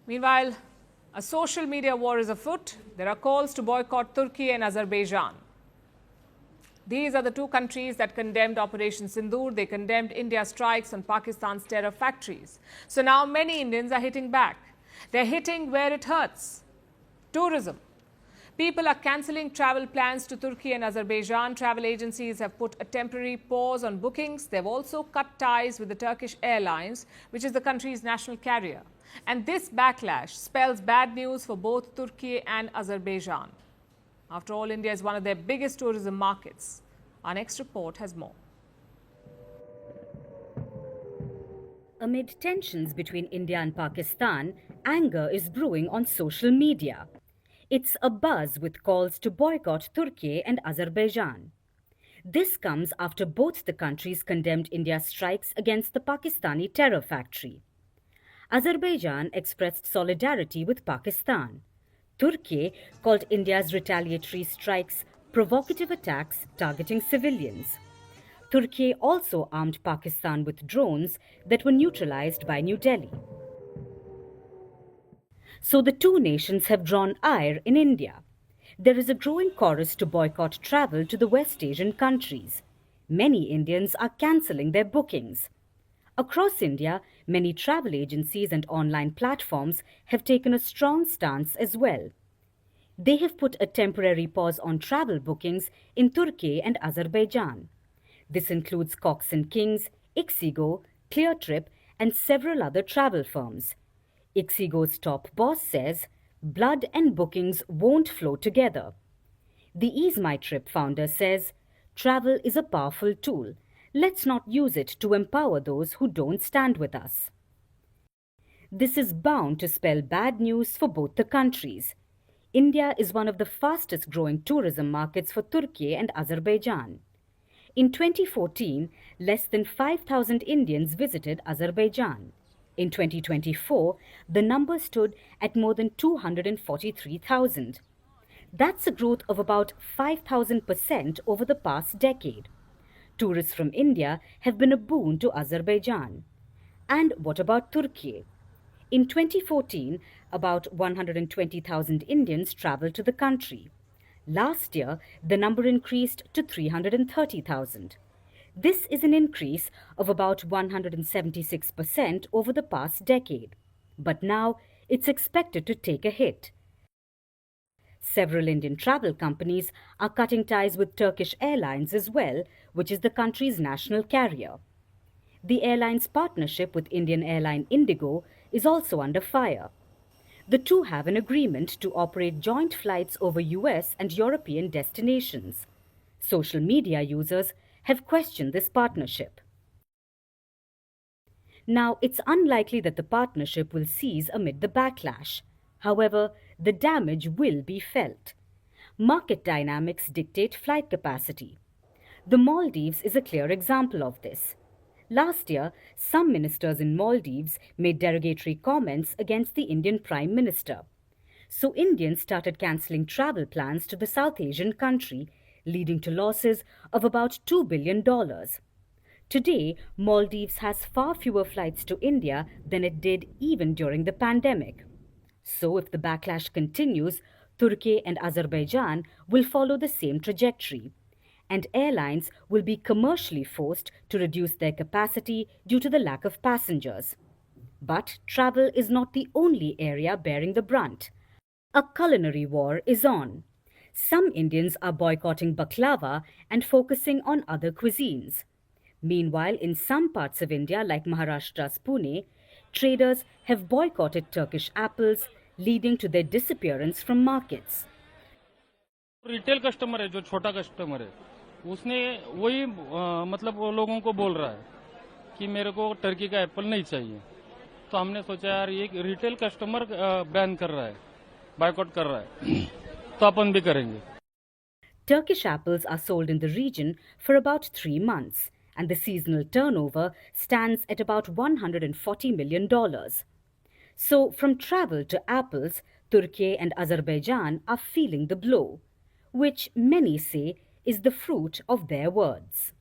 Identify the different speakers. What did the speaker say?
Speaker 1: Meanwhile, a social media war is afoot. There are calls to boycott Turkey and Azerbaijan. These are the two countries that condemned Operation Sindoor. They condemned India's strikes on Pakistan's terror factories. So now many Indians are hitting back. They're hitting where it hurts. Tourism. People are cancelling travel plans to Turkey and Azerbaijan. Travel agencies have put a temporary pause on bookings. They've also cut ties with the Turkish Airlines, which is the country's national carrier. And this backlash spells bad news for both Turkey and Azerbaijan. After all, India is one of their biggest tourism markets. Our next report has more.
Speaker 2: Amid tensions between India and Pakistan, anger is brewing on social media. It's abuzz with calls to boycott Turkey and Azerbaijan. This comes after both the countries condemned India's strikes against the Pakistani terror factory. Azerbaijan expressed solidarity with Pakistan. Turkey called India's retaliatory strikes provocative attacks targeting civilians. Turkey also armed Pakistan with drones that were neutralized by New Delhi. So the two nations have drawn ire in India. There is a growing chorus to boycott travel to the West Asian countries. Many Indians are cancelling their bookings. Across India, many travel agencies and online platforms have taken a strong stance as well. They have put a temporary pause on travel bookings in Turkey and Azerbaijan. This includes Cox & Kings, Ixigo, Cleartrip, and several other travel firms. Ixigo's top boss says, blood and bookings won't flow together. The Ease My Trip founder says, travel is a powerful tool. Let's not use it to empower those who don't stand with us. This is bound to spell bad news for both the countries. India is one of the fastest growing tourism markets for Turkey and Azerbaijan. In 2014, less than 5,000 Indians visited Azerbaijan. In 2024, the number stood at more than 243,000. That's a growth of about 5,000% over the past decade. Tourists from India have been a boon to Azerbaijan. And what about Turkey? In 2014, about 120,000 Indians traveled to the country. Last year, the number increased to 330,000. This is an increase of about 176% over the past decade. But now, it's expected to take a hit. Several Indian travel companies are cutting ties with Turkish Airlines as well, which is the country's national carrier. The airline's partnership with Indian airline Indigo is also under fire. The two have an agreement to operate joint flights over US and European destinations. Social media users have questioned this partnership. Now, it's unlikely that the partnership will cease amid the backlash. However, the damage will be felt. Market dynamics dictate flight capacity. The Maldives is a clear example of this. Last year, some ministers in Maldives made derogatory comments against the Indian Prime Minister. So Indians started cancelling travel plans to the South Asian country, leading to losses of about $2 billion. Today, Maldives has far fewer flights to India than it did even during the pandemic. So if the backlash continues, Turkey and Azerbaijan will follow the same trajectory, and airlines will be commercially forced to reduce their capacity due to the lack of passengers. But travel is not the only area bearing the brunt. A culinary war is on. Some Indians are boycotting baklava and focusing on other cuisines. Meanwhile, in some parts of India, like Maharashtra's Pune, traders have boycotted Turkish apples, leading to their disappearance from markets.
Speaker 3: Retail customer है, जो छोटा customer है, उसने वही मतलब वो लोगों को बोल रहा है कि मेरे को टर्की का एप्पल नहीं चाहिए. तो हमने सोचा यार ये रिटेल कस्टमर बैन कर रहा है, बायकॉट कर रहा है, तो अपन भी करेंगे.
Speaker 2: Turkish apples are sold in the region for about 3 months, and the seasonal turnover stands at about $140 million. So, from travel to apples, Turkey and Azerbaijan are feeling the blow, which many say is the fruit of their words.